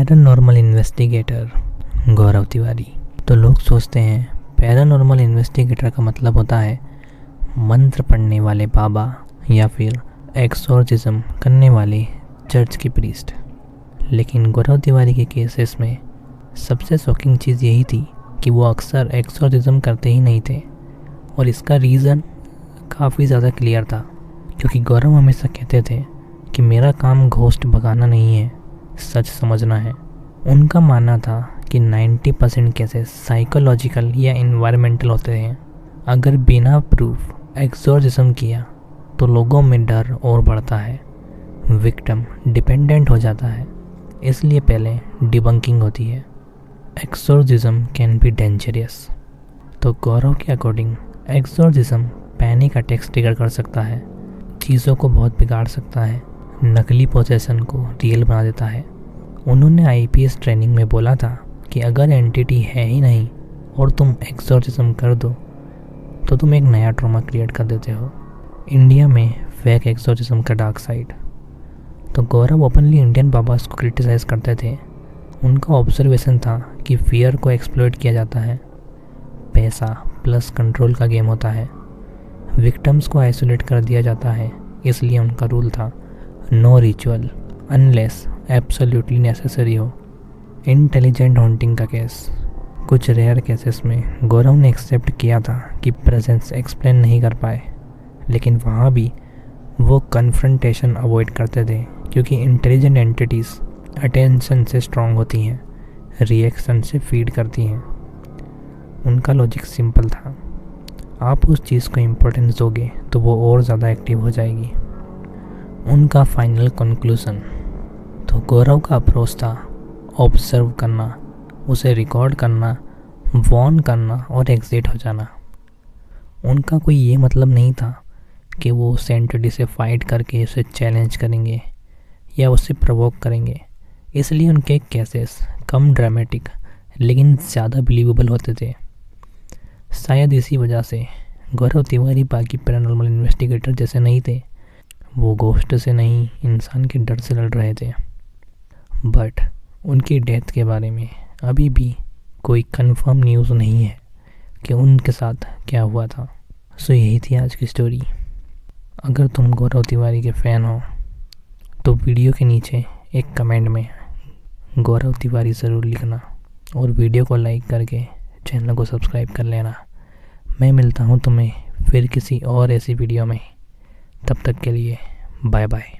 Paranormal investigator गौरव तिवारी। तो लोग सोचते हैं पैरानॉर्मल इन्वेस्टिगेटर का मतलब होता है मंत्र पढ़ने वाले बाबा या फिर एक्सोर्सिज्म करने वाले चर्च की प्रीस्ट। लेकिन गौरव तिवारी के केसेस में सबसे शॉकिंग चीज़ यही थी कि वो अक्सर एक्सोर्सिज्म करते ही नहीं थे, और इसका रीज़न काफ़ी ज़्यादा क्लियर था, क्योंकि गौरव हमेशा कहते थे कि मेरा काम घोस्ट भगाना नहीं है, सच समझना है। उनका मानना था कि 90% केसेस साइकोलॉजिकल या इन्वायरमेंटल होते हैं। अगर बिना प्रूफ एक्सोर्सिज्म किया तो लोगों में डर और बढ़ता है, विक्टिम डिपेंडेंट हो जाता है, इसलिए पहले डिबंकिंग होती है। Exorcism can be dangerous. तो गौरव के according exorcism panic attacks trigger कर सकता है, चीज़ों को बहुत बिगाड़ सकता है, नकली पोजेशन को रियल बना देता है। उन्होंने आईपीएस ट्रेनिंग में बोला था कि अगर एंटिटी है ही नहीं और तुम एक्सोर्सिज्म कर दो तो तुम एक नया ट्रॉमा क्रिएट कर देते हो। इंडिया में फेक एक्सोर्सिज्म का डार्क साइड। तो गौरव ओपनली इंडियन बाबास को क्रिटिसाइज करते थे। उनका ऑब्जर्वेशन था कि फियर को एक्सप्लॉइट किया जाता है, पैसा प्लस कंट्रोल का गेम होता है, विक्टिम्स को आइसोलेट कर दिया जाता है। इसलिए उनका रूल था no ritual unless absolutely necessary हो। इंटेलिजेंट हॉन्टिंग का केस। कुछ रेयर केसेस में गौरव ने एक्सेप्ट किया था कि प्रेजेंस एक्सप्लेन नहीं कर पाए, लेकिन वहाँ भी वो कन्फ्रंटेशन अवॉइड करते थे, क्योंकि इंटेलिजेंट एंटिटीज़ अटेंशन से स्ट्रांग होती हैं, रिएक्शन से फीड करती हैं। उनका लॉजिक सिंपल था, आप उस चीज़ को इम्पोर्टेंस दोगे तो वो और ज़्यादा एक्टिव हो जाएगी। उनका फाइनल कंक्लूजन। तो गौरव का अप्रोच था ऑब्जर्व करना, उसे रिकॉर्ड करना, वॉर्न करना और एग्जिट हो जाना। उनका कोई ये मतलब नहीं था कि वो उस एंटिटी से फाइट करके उसे चैलेंज करेंगे या उससे प्रवोक करेंगे। इसलिए उनके केसेस कम ड्रामेटिक लेकिन ज़्यादा बिलीवेबल होते थे। शायद इसी वजह से गौरव तिवारी बाकी पैरानॉर्मल इन्वेस्टिगेटर जैसे नहीं थे। वो घोस्ट से नहीं, इंसान के डर से लड़ रहे थे। बट उनकी डेथ के बारे में अभी भी कोई कंफर्म न्यूज़ नहीं है कि उनके साथ क्या हुआ था। सो यही थी आज की स्टोरी। अगर तुम गौरव तिवारी के फ़ैन हो तो वीडियो के नीचे एक कमेंट में गौरव तिवारी ज़रूर लिखना, और वीडियो को लाइक करके चैनल को सब्सक्राइब कर लेना। मैं मिलता हूँ तुम्हें फिर किसी और ऐसी वीडियो में। तब तक के लिए बाय बाय।